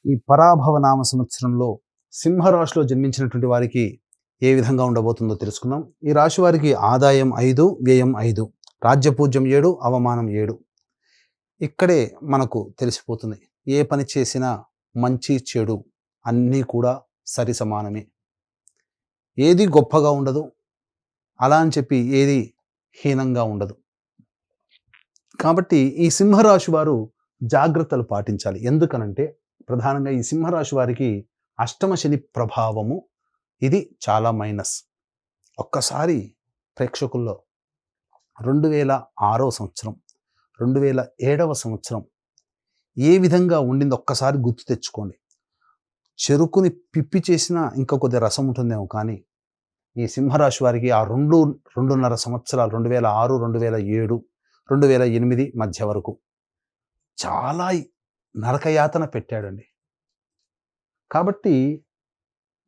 ఈ పరాభవ నామ సంవత్సరంలో సింహరాశిలో జన్మించినటువంటి వారికి ఏ విధంగా ఉండబోతుందో తెలుసుకుందాం. ఈ రాశి వారికి ఆదాయం 5, వ్యయం 5, రాజ్యపూజ్యం 7, అవమానం 7. ఇక్కడే మనకు తెలిసిపోతుంది, ఏ పని చేసినా మంచి చెడు అన్నీ కూడా సరి సమానమే. ఏది గొప్పగా ఉండదు, అలా అని చెప్పి ఏది హీనంగా ఉండదు. కాబట్టి ఈ సింహరాశి వారు జాగ్రత్తలు పాటించాలి. ఎందుకనంటే ప్రధానంగా ఈ సింహరాశి వారికి అష్టమ శని ప్రభావము ఇది చాలా మైనస్. ఒక్కసారి ప్రేక్షకుల్లో 2006 సంవత్సరం 2007 సంవత్సరం ఏ విధంగా ఉండింది ఒక్కసారి గుర్తు తెచ్చుకోండి. చెరుకుని పిప్పి చేసినా ఇంకా కొద్ది రసం ఉంటుందేమో, కానీ ఈ సింహరాశి వారికి ఆ 2.5 సంవత్సరాలు 2006, 2007, 2008 మధ్య వరకు చాలా నరకయాతన పెట్టాడండి. కాబట్టి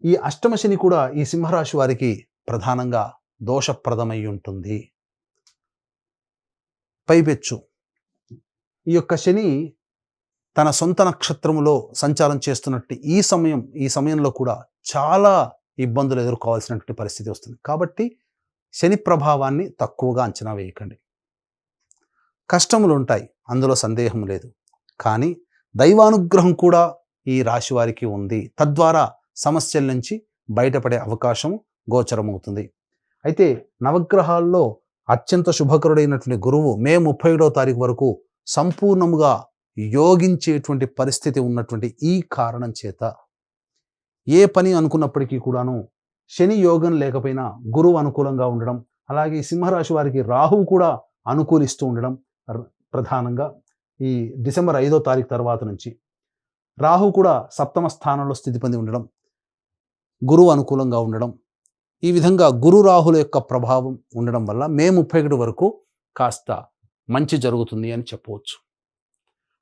ఈ అష్టమ శని కూడా ఈ సింహరాశి వారికి ప్రధానంగా దోషప్రదమై ఉంటుంది. పైపెచ్చు ఈ యొక్క శని తన సొంత నక్షత్రములో సంచారం చేస్తున్నట్టు ఈ సమయంలో కూడా చాలా ఇబ్బందులు ఎదుర్కోవాల్సినటువంటి పరిస్థితి వస్తుంది. కాబట్టి శని ప్రభావాన్ని తక్కువగా అంచనా వేయకండి. కష్టములు ఉంటాయి, అందులో సందేహం లేదు. కానీ దైవానుగ్రహం కూడా ఈ రాశి వారికి ఉంది. తద్వారా సమస్యల నుంచి బయటపడే అవకాశం గోచరమవుతుంది. అయితే నవగ్రహాల్లో అత్యంత శుభకరుడైనటువంటి గురువు మే 31వ తారీఖు వరకు సంపూర్ణముగా యోగించేటువంటి పరిస్థితి ఉన్నటువంటి ఈ కారణం చేత ఏ పని అనుకున్నప్పటికీ కూడాను శని యోగం లేకపోయినా గురువు అనుకూలంగా ఉండడం, అలాగే సింహరాశి వారికి రాహువు కూడా అనుకూలిస్తూ ఉండడం, ప్రధానంగా ఈ డిసెంబర్ 5వ తారీఖు తర్వాత నుంచి రాహు కూడా సప్తమ స్థానంలో స్థితి పొంది ఉండడం, గురువు అనుకూలంగా ఉండడం, ఈ విధంగా గురు రాహుల యొక్క ప్రభావం ఉండడం వల్ల మే 31 వరకు కాస్త మంచి జరుగుతుంది అని చెప్పవచ్చు.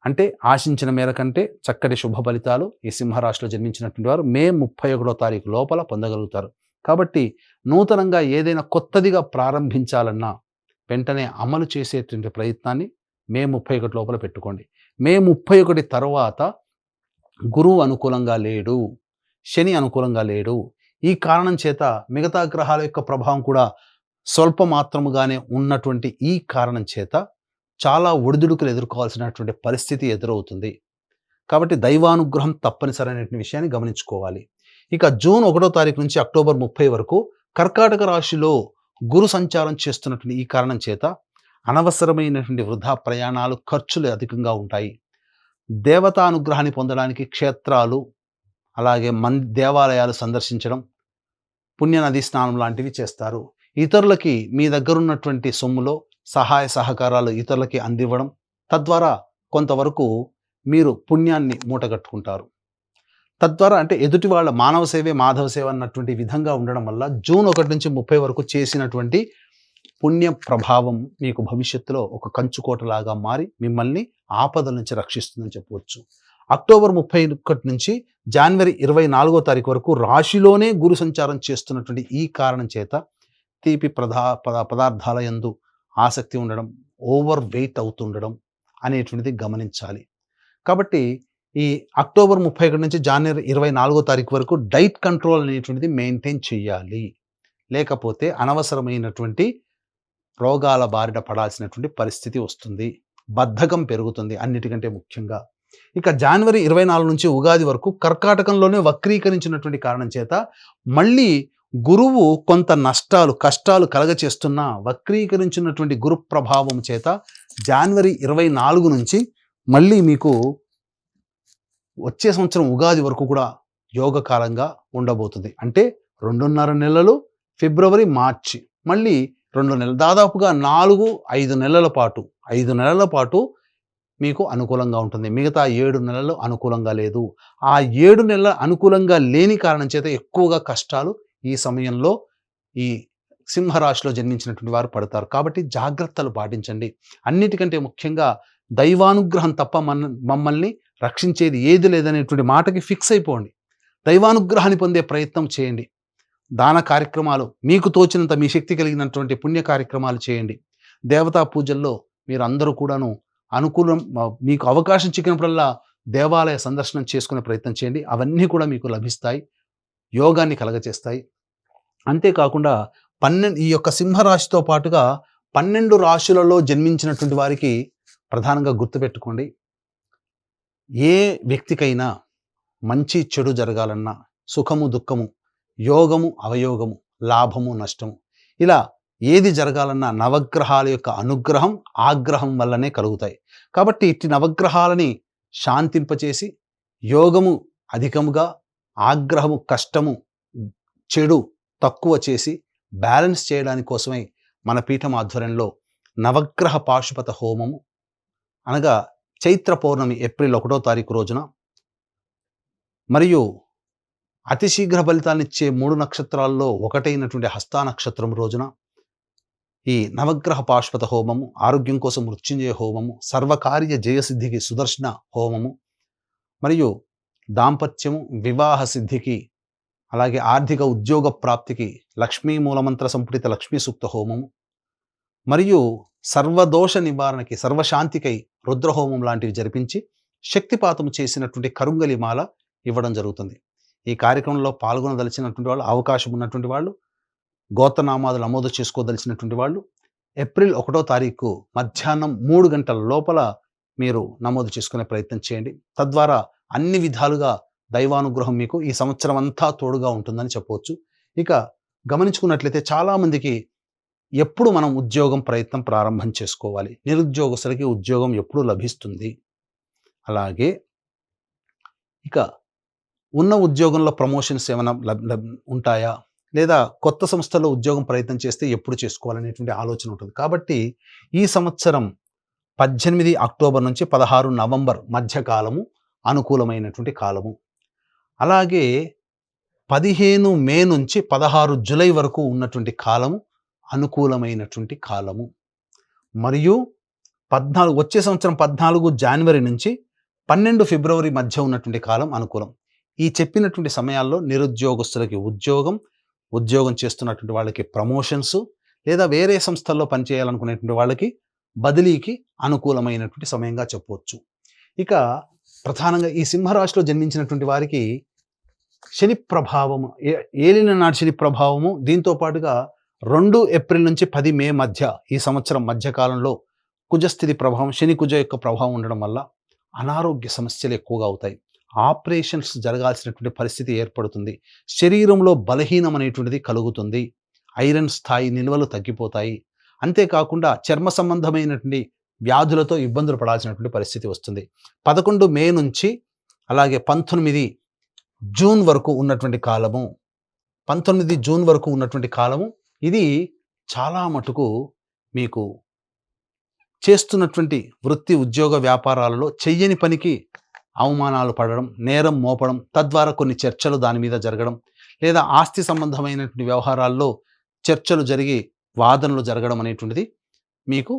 అంటే ఆశించిన మేర కంటే చక్కటి శుభ ఫలితాలు ఈ సింహరాశిలో జన్మించినటువంటి వారు మే 31వ తారీఖు లోపల పొందగలుగుతారు. కాబట్టి నూతనంగా ఏదైనా కొత్తదిగా ప్రారంభించాలన్నా వెంటనే అమలు చేసేటువంటి ప్రయత్నాన్ని మే 31 లోపల పెట్టుకోండి. మే 31 తర్వాత గురువు అనుకూలంగా లేడు, శని అనుకూలంగా లేడు. ఈ కారణం చేత మిగతా గ్రహాల యొక్క ప్రభావం కూడా స్వల్ప మాత్రముగానే ఉన్నటువంటి ఈ కారణం చేత చాలా ఒడిదుడుకులు ఎదుర్కోవాల్సినటువంటి పరిస్థితి ఎదురవుతుంది. కాబట్టి దైవానుగ్రహం తప్పనిసరైన విషయాన్ని గమనించుకోవాలి. ఇక జూన్ 1వ తారీఖు నుంచి అక్టోబర్ 30 వరకు కర్కాటక రాశిలో గురు సంచారం చేస్తున్నటువంటి ఈ కారణం చేత అనవసరమైనటువంటి వృధా ప్రయాణాలు, ఖర్చులు అధికంగా ఉంటాయి. దేవతానుగ్రహాన్ని పొందడానికి క్షేత్రాలు, అలాగే దేవాలయాలు సందర్శించడం, పుణ్యనది స్నానం లాంటివి చేస్తారు. ఇతరులకి మీ దగ్గర ఉన్నటువంటి సొమ్ములో సహాయ సహకారాలు ఇతరులకి అందివ్వడం, తద్వారా కొంతవరకు మీరు పుణ్యాన్ని మూటగట్టుకుంటారు. తద్వారా అంటే ఎదుటి వాళ్ళ మానవ సేవే మాధవ సేవ అన్నటువంటి విధంగా ఉండడం వల్ల జూన్ 1 నుంచి 30 వరకు చేసినటువంటి పుణ్య ప్రభావం మీకు భవిష్యత్తులో ఒక కంచుకోటలాగా మారి మిమ్మల్ని ఆపదల నుంచి రక్షిస్తుందని చెప్పవచ్చు. అక్టోబర్ 31 నుంచి జనవరి 24వ తారీఖు వరకు రాశిలోనే గురు సంచారం చేస్తున్నటువంటి ఈ కారణం చేత తీపి పదార్థాల యందు ఆసక్తి ఉండడం, ఓవర్ వెయిట్ అవుతుండడం అనేటువంటిది గమనించాలి. కాబట్టి ఈ అక్టోబర్ 31 నుంచి జనవరి 24వ తారీఖు వరకు డైట్ కంట్రోల్ అనేటువంటిది మెయింటైన్ చేయాలి. లేకపోతే అనవసరమైనటువంటి రోగాల బారిన పడాల్సినటువంటి పరిస్థితి వస్తుంది. బద్ధకం పెరుగుతుంది అన్నిటికంటే ముఖ్యంగా. ఇక జనవరి 24 నుంచి ఉగాది వరకు కర్కాటకంలోనే వక్రీకరించినటువంటి కారణం చేత మళ్ళీ గురువు కొంత కష్టాలు కలగచేస్తున్న వక్రీకరించినటువంటి గురు ప్రభావం చేత జనవరి 24 నుంచి మళ్ళీ మీకు వచ్చే సంవత్సరం ఉగాది వరకు కూడా యోగకాలంగా ఉండబోతుంది. అంటే 2.5 నెలలు, ఫిబ్రవరి, మార్చి, మళ్ళీ 2 నెలలు, దాదాపుగా 4-5 నెలల పాటు మీకు అనుకూలంగా ఉంటుంది. మిగతా 7 నెలలు అనుకూలంగా లేదు. ఆ 7 నెలల అనుకూలంగా లేని కారణం చేత ఎక్కువగా కష్టాలు ఈ సమయంలో ఈ సింహరాశిలో జన్మించినటువంటి వారు పడతారు. కాబట్టి జాగ్రత్తలు పాటించండి. అన్నిటికంటే ముఖ్యంగా దైవానుగ్రహం తప్ప మమ్మల్ని రక్షించేది ఏది లేదనేటువంటి మాటకి ఫిక్స్ అయిపోండి. దైవానుగ్రహాన్ని పొందే ప్రయత్నం చేయండి. దాన కార్యక్రమాలు మీకు తోచినంత మీ శక్తి కలిగినటువంటి పుణ్య కార్యక్రమాలు చేయండి. దేవతా పూజల్లో మీరు అందరూ కూడాను అనుకూలం, మీకు అవకాశం చిక్కినప్పుడల్లా దేవాలయ సందర్శనం చేసుకునే ప్రయత్నం చేయండి. అవన్నీ కూడా మీకు లభిస్తాయి, యోగాన్ని కలగచేస్తాయి. అంతేకాకుండా ఈ యొక్క సింహరాశితో పాటుగా 12 రాశులలో జన్మించినటువంటి వారికి ప్రధానంగా గుర్తుపెట్టుకోండి, ఏ వ్యక్తికైనా మంచి చెడు జరగాలన్నా, సుఖము దుఃఖము, యోగము అవయోగము, లాభము నష్టము, ఇలా ఏది జరగాలన్నా నవగ్రహాల యొక్క అనుగ్రహం ఆగ్రహం వల్లనే కలుగుతాయి. కాబట్టి ఇట్టి నవగ్రహాలని శాంతింపచేసి, యోగము అధికముగా, ఆగ్రహము కష్టము, చెడు తక్కువ చేసి బ్యాలెన్స్ చేయడానికి కోసమై మన పీఠం ఆధ్వర్యంలో నవగ్రహ పాశుపత హోమము, అనగా చైత్ర పౌర్ణమి ఏప్రిల్ 1వ తారీఖు రోజున, మరియు అతి శీఘ్ర ఫలితాన్నిచ్చే 3 నక్షత్రాల్లో ఒకటైనటువంటి హస్తా నక్షత్రం రోజున ఈ నవగ్రహ పాశుపత హోమము, ఆరోగ్యం కోసం మృత్యుంజయ హోమము, సర్వకార్య జయసిద్ధికి సుదర్శన హోమము, మరియు దాంపత్యము వివాహ సిద్ధికి, అలాగే ఆర్థిక ఉద్యోగ ప్రాప్తికి లక్ష్మీ మూలమంత్ర సంపుటిత లక్ష్మీ సూక్త హోమము, మరియు సర్వదోష నివారణకి సర్వశాంతికై రుద్రహోమం లాంటివి జరిపించి శక్తిపాతం చేసినటువంటి కరుంగలి మాల ఇవ్వడం జరుగుతుంది. ఈ కార్యక్రమంలో పాల్గొనదలిచినటువంటి వాళ్ళు, అవకాశం ఉన్నటువంటి వాళ్ళు, గోత్రనామాలు నమోదు చేసుకోదలిచినటువంటి వాళ్ళు ఏప్రిల్ 1వ తారీఖు మధ్యాహ్నం 3 గంటల లోపల మీరు నమోదు చేసుకునే ప్రయత్నం చేయండి. తద్వారా అన్ని విధాలుగా దైవానుగ్రహం మీకు ఈ సంవత్సరం అంతా తోడుగా ఉంటుందని చెప్పవచ్చు. ఇక గమనించుకున్నట్లయితే చాలామందికి ఎప్పుడు మనం ఉద్యోగం ప్రయత్నం ప్రారంభం చేసుకోవాలి, నిరుద్యోగస్తులకి ఉద్యోగం ఎప్పుడు లభిస్తుంది, అలాగే ఇక ఉన్న ఉద్యోగంలో ప్రమోషన్స్ ఏమైనా ఉంటాయా, లేదా కొత్త సంస్థలో ఉద్యోగం ప్రయత్నం చేస్తే ఎప్పుడు చేసుకోవాలనేటువంటి ఆలోచన ఉంటుంది. కాబట్టి ఈ సంవత్సరం 18 అక్టోబర్ నుంచి 16 నవంబర్ మధ్యకాలము అనుకూలమైనటువంటి కాలము, అలాగే 15 మే నుంచి 16 జూలై వరకు ఉన్నటువంటి కాలము అనుకూలమైనటువంటి కాలము, మరియు వచ్చే సంవత్సరం 14 జనవరి నుంచి 12 ఫిబ్రవరి మధ్య ఉన్నటువంటి కాలం అనుకూలం. ఈ చెప్పినటువంటి సమయాల్లో నిరుద్యోగస్తులకి ఉద్యోగం చేస్తున్నటువంటి వాళ్ళకి ప్రమోషన్స్, లేదా వేరే సంస్థల్లో పనిచేయాలనుకునేటువంటి వాళ్ళకి బదిలీకి అనుకూలమైనటువంటి సమయంగా చెప్పవచ్చు. ఇక ప్రధానంగా ఈ సింహరాశిలో జన్మించినటువంటి వారికి శని ప్రభావము, ఏలిన నాటి శని ప్రభావము, దీంతో పాటుగా 2 ఏప్రిల్ నుంచి 10 మే మధ్య ఈ సంవత్సరం మధ్యకాలంలో కుజస్థితి ప్రభావం, శని కుజ యొక్క ప్రభావం ఉండడం వల్ల అనారోగ్య సమస్యలు ఎక్కువగా అవుతాయి. ఆపరేషన్స్ జరగాల్సినటువంటి పరిస్థితి ఏర్పడుతుంది. శరీరంలో బలహీనం అనేటువంటిది కలుగుతుంది. ఐరన్ స్థాయి నిల్వలు తగ్గిపోతాయి. అంతేకాకుండా చర్మ సంబంధమైనటువంటి వ్యాధులతో ఇబ్బందులు పడాల్సినటువంటి పరిస్థితి వస్తుంది. 11 మే నుంచి అలాగే 19 జూన్ వరకు ఉన్నటువంటి కాలము, 19 జూన్ వరకు ఉన్నటువంటి కాలము, ఇది చాలా మటుకు మీకు చేస్తున్నటువంటి వృత్తి ఉద్యోగ వ్యాపారాలలో చెయ్యని పనికి అవమానాలు పడడం, నేరం మోపడం, తద్వారా కొన్ని చర్చలు దాని మీద జరగడం, లేదా ఆస్తి సంబంధమైనటువంటి వ్యవహారాల్లో చర్చలు జరిగి వాదనలు జరగడం అనేటువంటిది మీకు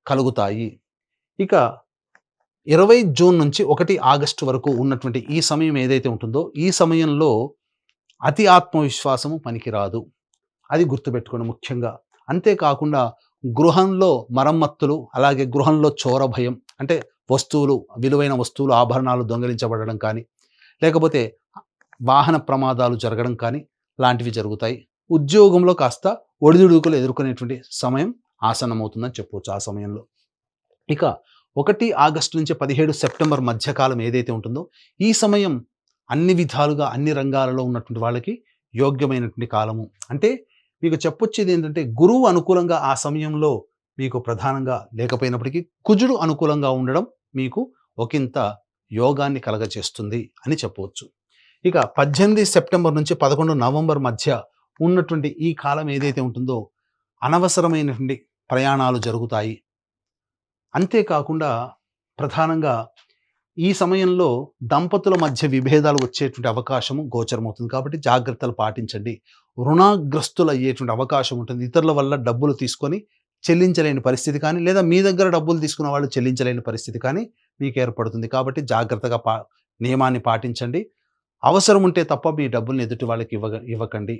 కలుగుతాయి. ఇక 20 జూన్ నుంచి 1 ఆగస్టు వరకు ఉన్నటువంటి ఈ సమయం ఏదైతే ఉంటుందో, ఈ సమయంలో అతి ఆత్మవిశ్వాసము పనికిరాదు, అది గుర్తుపెట్టుకోండి ముఖ్యంగా. అంతేకాకుండా గృహంలో మరమ్మత్తులు, అలాగే గృహంలో చోర భయం, అంటే వస్తువులు, విలువైన వస్తువులు, ఆభరణాలు దొంగిలించబడడం కానీ, లేకపోతే వాహన ప్రమాదాలు జరగడం కానీ లాంటివి జరుగుతాయి. ఉద్యోగంలో కాస్త ఒడిదుడుకులు ఎదుర్కొనేటువంటి సమయం ఆసన్నమవుతుందని చెప్పవచ్చు ఆ సమయంలో. ఇక 1 ఆగస్టు నుంచి 17 సెప్టెంబర్ మధ్యకాలం ఏదైతే ఉంటుందో, ఈ సమయం అన్ని విధాలుగా అన్ని రంగాలలో ఉన్నటువంటి వాళ్ళకి యోగ్యమైనటువంటి కాలము. అంటే మీకు చెప్పొచ్చేది ఏంటంటే, గురువు అనుకూలంగా ఆ సమయంలో మీకు ప్రధానంగా లేకపోయినప్పటికీ కుజుడు అనుకూలంగా ఉండడం మీకు ఒకంత యోగాన్ని కలగచేస్తుంది అని చెప్పవచ్చు. ఇక 18 సెప్టెంబర్ నుంచి 11 నవంబర్ మధ్య ఉన్నటువంటి ఈ కాలం ఏదైతే ఉంటుందో, అనవసరమైనటువంటి ప్రయాణాలు జరుగుతాయి. అంతేకాకుండా ప్రధానంగా ఈ సమయంలో దంపతుల మధ్య విభేదాలు వచ్చేటువంటి అవకాశము గోచరమవుతుంది. కాబట్టి జాగ్రత్తలు పాటించండి. రుణగ్రస్తులు అయ్యేటువంటి అవకాశం ఉంటుంది. ఇతరుల వల్ల డబ్బులు తీసుకొని చెల్లించలేని పరిస్థితి కానీ, లేదా మీ దగ్గర డబ్బులు తీసుకున్న వాళ్ళు చెల్లించలేని పరిస్థితి కానీ మీకు ఏర్పడుతుంది. కాబట్టి జాగ్రత్తగా నియమాన్ని పాటించండి. అవసరం ఉంటే తప్ప మీ డబ్బుల్ని ఎదుటి వాళ్ళకి ఇవ్వకండి.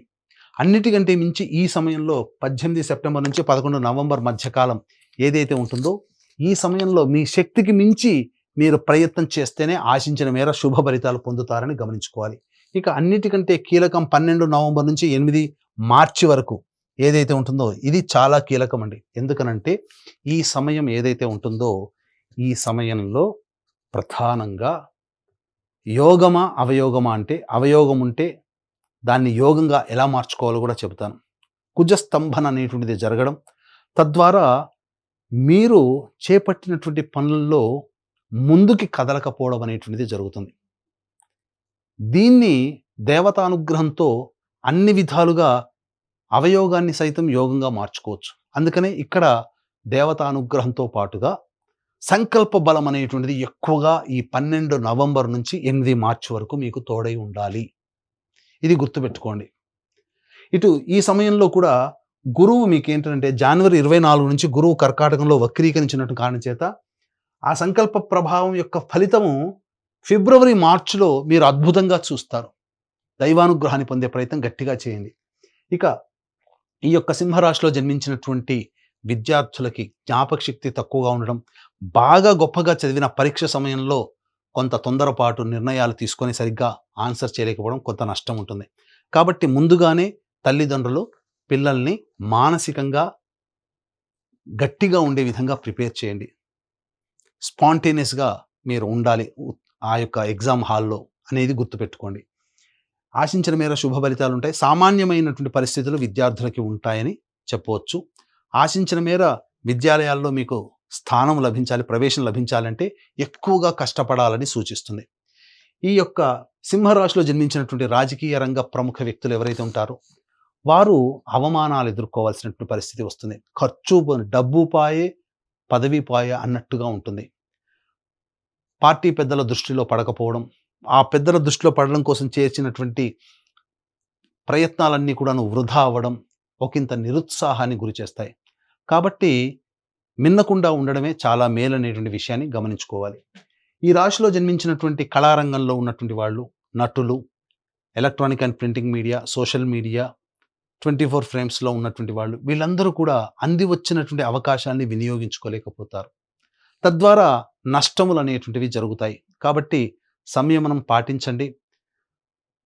అన్నిటికంటే మించి ఈ సమయంలో 18 సెప్టెంబర్ నుంచి 11 నవంబర్ మధ్యకాలం ఏదైతే ఉంటుందో, ఈ సమయంలో మీ శక్తికి మించి మీరు ప్రయత్నం చేస్తేనే ఆశించిన మేర శుభ ఫలితాలు పొందుతారని గమనించుకోవాలి. ఇక అన్నిటికంటే కీలకం 12 నవంబర్ నుంచి 8 మార్చి వరకు ఏదైతే ఉంటుందో ఇది చాలా కీలకం అండి. ఎందుకనంటే ఈ సమయం ఏదైతే ఉంటుందో ఈ సమయంలో ప్రధానంగా యోగమా అవయోగమా అంటే అవయోగం ఉంటే దాన్ని యోగంగా ఎలా మార్చుకోవాలో కూడా చెబుతాను. కుజస్తంభన అనేటువంటిది జరగడం, తద్వారా మీరు చేపట్టినటువంటి పనుల్లో ముందుకి కదలకపోవడం అనేటువంటిది జరుగుతుంది. దీన్ని దేవతానుగ్రహంతో అన్ని విధాలుగా అవయోగాన్ని సైతం యోగంగా మార్చుకోవచ్చు. అందుకనే ఇక్కడ దేవతానుగ్రహంతో పాటుగా సంకల్ప బలం అనేటువంటిది ఎక్కువగా ఈ 12 నవంబర్ నుంచి 8 మార్చి వరకు మీకు తోడై ఉండాలి. ఇది గుర్తుపెట్టుకోండి. ఇటు ఈ సమయంలో కూడా గురువు మీకేంటంటే జనవరి 24 నుంచి గురువు కర్కాటకంలో వక్రీకరించినట్టు కారణం చేత ఆ సంకల్ప ప్రభావం యొక్క ఫలితము ఫిబ్రవరి మార్చిలో మీరు అద్భుతంగా చూస్తారు. దైవానుగ్రహాన్ని పొందే ప్రయత్నం గట్టిగా చేయండి. ఇక ఈ యొక్క సింహరాశిలో జన్మించినటువంటి విద్యార్థులకి జ్ఞాపక శక్తి తక్కువగా ఉండడం, బాగా గొప్పగా చదివిన పరీక్ష సమయంలో కొంత తొందరపాటు నిర్ణయాలు తీసుకొని సరిగ్గా ఆన్సర్ చేయలేకపోవడం కొంత నష్టం ఉంటుంది. కాబట్టి ముందుగానే తల్లిదండ్రులు పిల్లల్ని మానసికంగా గట్టిగా ఉండే విధంగా ప్రిపేర్ చేయండి. స్పాంటేనియస్గా మీరు ఉండాలి ఆ యొక్క ఎగ్జామ్ హాల్లో అనేది గుర్తుపెట్టుకోండి. ఆశించిన మేర శుభ ఫలితాలు ఉంటాయి. సామాన్యమైనటువంటి పరిస్థితులు విద్యార్థులకి ఉంటాయని చెప్పవచ్చు. ఆశించిన మేర విద్యాలయాల్లో మీకు స్థానం లభించాలి, ప్రవేశం లభించాలంటే ఎక్కువగా కష్టపడాలని సూచిస్తుంది. ఈ యొక్క సింహరాశిలో జన్మించినటువంటి రాజకీయ రంగ ప్రముఖ వ్యక్తులు ఎవరైతే ఉంటారో వారు అవమానాలు ఎదుర్కోవాల్సినటువంటి పరిస్థితి వస్తుంది. ఖర్చు డబ్బు పాయే పదవి పాయే అన్నట్టుగా ఉంటుంది. పార్టీ పెద్దల దృష్టిలో పడకపోవడం, ఆ పెద్దల దృష్టిలో పడడం కోసం చేర్చినటువంటి ప్రయత్నాలన్నీ కూడాను వృధా అవ్వడం ఒకంత నిరుత్సాహాన్ని గురి చేస్తాయి. కాబట్టి మిన్నకుండా ఉండడమే చాలా మేలనేటువంటి విషయాన్ని గమనించుకోవాలి. ఈ రాశిలో జన్మించినటువంటి కళారంగంలో ఉన్నటువంటి వాళ్ళు, నటులు, electronic and printing media, social media, 24 ఫ్రేమ్స్లో ఉన్నటువంటి వాళ్ళు, వీళ్ళందరూ కూడా అంది వచ్చినటువంటి అవకాశాన్ని వినియోగించుకోలేకపోతారు. తద్వారా నష్టములు అనేటువంటివి జరుగుతాయి. కాబట్టి సంయమనం పాటించండి.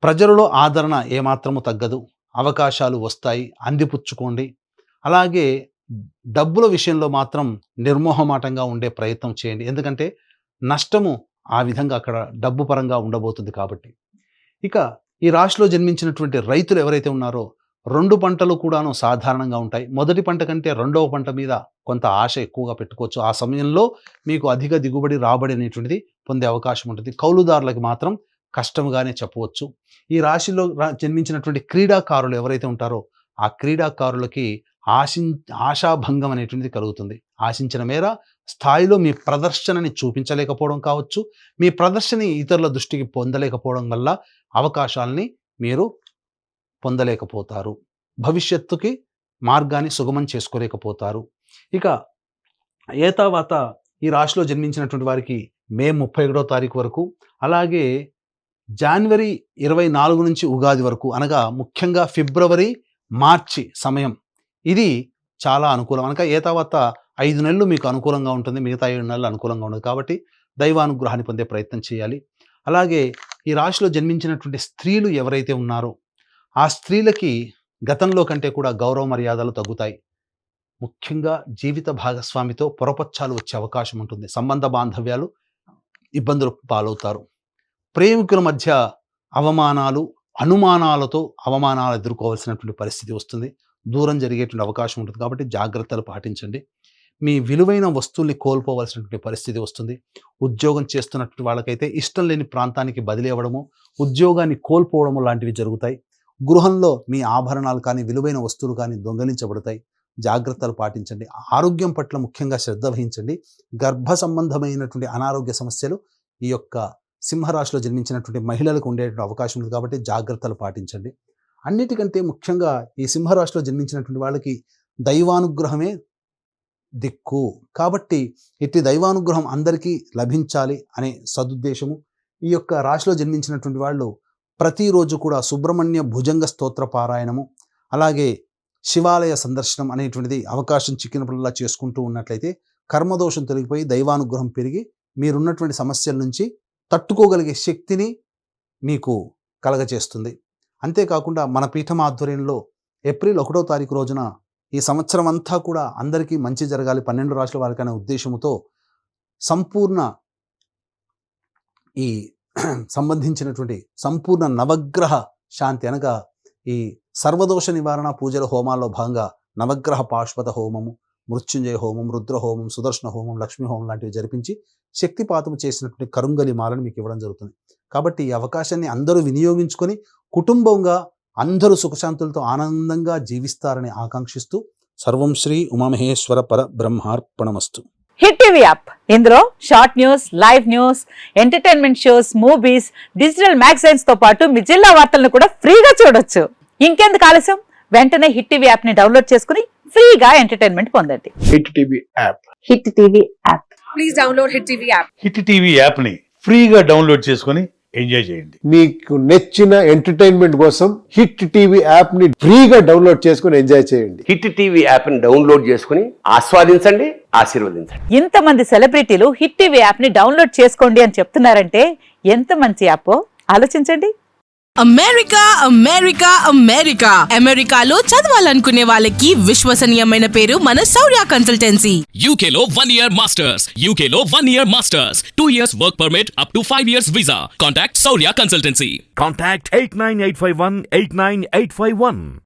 ప్రజలలో ఆదరణ ఏమాత్రము తగ్గదు. అవకాశాలు వస్తాయి, అందిపుచ్చుకోండి. అలాగే డబ్బుల విషయంలో మాత్రం నిర్మోహమాటంగా ఉండే ప్రయత్నం చేయండి. ఎందుకంటే నష్టము ఆ విధంగా అక్కడ డబ్బు పరంగా ఉండబోతుంది కాబట్టి. ఇక ఈ రాశిలో జన్మించినటువంటి రైతులు ఎవరైతే ఉన్నారో 2 పంటలు కూడాను సాధారణంగా ఉంటాయి. మొదటి పంట కంటే రెండవ పంట మీద కొంత ఆశ ఎక్కువగా పెట్టుకోవచ్చు. ఆ సమయంలో మీకు అధిక దిగుబడి రాబడి అనేటువంటిది పొందే అవకాశం ఉంటుంది. కౌలుదారులకు మాత్రం కష్టంగానే చెప్పవచ్చు. ఈ రాశిలో జన్మించినటువంటి క్రీడాకారులు ఎవరైతే ఉంటారో ఆ క్రీడాకారులకి ఆశాభంగం అనేటువంటిది కలుగుతుంది. ఆశించిన మేర స్థాయిలో మీ ప్రదర్శనని చూపించలేకపోవడం కావచ్చు, మీ ప్రదర్శన ఇతరుల దృష్టికి పొందలేకపోవడం వల్ల అవకాశాలని మీరు పొందలేకపోతారు. భవిష్యత్తుకి మార్గాన్ని సుగమం చేసుకోలేకపోతారు. ఇక ఏతావాత ఈ రాశిలో జన్మించినటువంటి వారికి మే 31వ తారీఖు వరకు, అలాగే జనవరి 24 నుంచి ఉగాది వరకు, అనగా ముఖ్యంగా ఫిబ్రవరి మార్చి సమయం ఇది చాలా అనుకూలం. అనగా ఏతావాత 5 నెలలు మీకు అనుకూలంగా ఉంటుంది, మిగతా 7 నెలలు అనుకూలంగా ఉండదు. కాబట్టి దైవానుగ్రహాన్ని పొందే ప్రయత్నం చేయాలి. అలాగే ఈ రాశిలో జన్మించినటువంటి స్త్రీలు ఎవరైతే ఉన్నారో ఆ స్త్రీలకి గతంలో కంటే కూడా గౌరవ మర్యాదలు తగ్గుతాయి. ముఖ్యంగా జీవిత భాగస్వామితో పొరపచ్చాలు వచ్చే అవకాశం ఉంటుంది. సంబంధ బాంధవ్యాలు ఇబ్బందులు పాలవుతారు. ప్రేమికుల మధ్య అవమానాలు, అనుమానాలతో అవమానాలు ఎదుర్కోవాల్సినటువంటి పరిస్థితి వస్తుంది. దూరం జరిగేటువంటి అవకాశం ఉంటుంది. కాబట్టి జాగ్రత్తలు పాటించండి. మీ విలువైన వస్తువుల్ని కోల్పోవలసినటువంటి పరిస్థితి వస్తుంది. ఉద్యోగం చేస్తున్నటువంటి వాళ్ళకైతే ఇష్టం లేని ప్రాంతానికి బదిలీ అవ్వడము, ఉద్యోగాన్ని కోల్పోవడము లాంటివి జరుగుతాయి. గృహంలో మీ ఆభరణాలు కానీ, విలువైన వస్తువులు కానీ దొంగలించబడతాయి. జాగ్రత్తలు పాటించండి. ఆరోగ్యం పట్ల ముఖ్యంగా శ్రద్ధ వహించండి. గర్భ సంబంధమైనటువంటి అనారోగ్య సమస్యలు ఈ యొక్క సింహరాశిలో జన్మించినటువంటి మహిళలకు ఉండేటువంటి అవకాశం ఉంది. కాబట్టి జాగ్రత్తలు పాటించండి. అన్నిటికంటే ముఖ్యంగా ఈ సింహరాశిలో జన్మించినటువంటి వాళ్ళకి దైవానుగ్రహమే దిక్కు. కాబట్టి ఇట్టి దైవానుగ్రహం అందరికీ లభించాలి అనే సదుద్దేశము. ఈ యొక్క రాశిలో జన్మించినటువంటి వాళ్ళు ప్రతిరోజు కూడా సుబ్రహ్మణ్య భుజంగ స్తోత్ర పారాయణము, అలాగే శివాలయ సందర్శనం అనేటువంటిది అవకాశం చిక్కినప్పుడల్లా చేసుకుంటూ ఉన్నట్లయితే కర్మదోషం తొలగిపోయి దైవానుగ్రహం పెరిగి మీరున్నటువంటి సమస్యల నుంచి తట్టుకోగలిగే శక్తిని మీకు కలగచేస్తుంది. అంతేకాకుండా మన పీఠం ఆధ్వర్యంలో ఏప్రిల్ 1వ తారీఖు రోజున ఈ సంవత్సరం అంతా కూడా అందరికీ మంచి జరగాలి 12 రాశుల వారికనే ఉద్దేశంతో సంపూర్ణ ఈ సంబంధించినటువంటి సంపూర్ణ నవగ్రహ శాంతి అనగా ఈ సర్వదోష నివారణ పూజల హోమాల్లో భాగంగా నవగ్రహ పాశుపత హోమము, మృత్యుంజయ హోమం, రుద్ర హోమం, సుదర్శన హోమం, లక్ష్మీ హోమం లాంటివి జరిపించి శక్తిపాతం చేసినటువంటి కరుంగలి మాలను మీకు ఇవ్వడం జరుగుతుంది. కాబట్టి ఈ అవకాశాన్ని అందరూ వినియోగించుకొని కుటుంబంగా అందరూ సుఖశాంతులతో ఆనందంగా జీవిస్తారని ఆకాంక్షిస్తూ సర్వం శ్రీ ఉమామహేశ్వర పర బ్రహ్మార్పణమస్తు. హిట్ టీవీ యాప్, ఇందులో short news, live news, entertainment shows, movies, digital magazines తో పాటు మీ జిల్లా వార్తలను కూడా ఫ్రీగా చూడొచ్చు. ఇంకెందుకు ఆలస్యం, వెంటనే హిట్ టీవీ యాప్ ని డౌన్లోడ్ చేసుకుని ఫ్రీగా ఎంటర్టైన్మెంట్ పొందండి. Hit TV app. Hit TV app. Please download hit TV app. Hit TV app ని ఫ్రీగా డౌన్లోడ్ చేసుకొని ఎంజాయ్ చేయండి. మీకు నచ్చిన ఎంటర్టైన్మెంట్ కోసం హిట్ టీవీ యాప్ ని ఫ్రీగా డౌన్లోడ్ చేసుకొని ఎంజాయ్ చేయండి. హిట్ టీవీ యాప్ ని డౌన్లోడ్ చేసుకుని ఆస్వాదించండి, ఆశీర్వదించండి. ఇంతమంది సెలబ్రిటీలు హిట్ టీవీ యాప్ ని డౌన్లోడ్ చేసుకోండి అని చెప్తున్నారంటే ఎంత మంచి యాప్ ఆలోచించండి. అమెరికా అమెరికా అమెరికా అమెరికాలో చదవాలనుకునే వాళ్ళకి విశ్వసనీయమైన పేరు మన శౌర్య కన్సల్టెన్సీ. UK లో 1 year masters, UK లో 1 year masters, 2 years work permit up to 5 years visa. Contact Saurya Consultancy. Contact 89851 89851.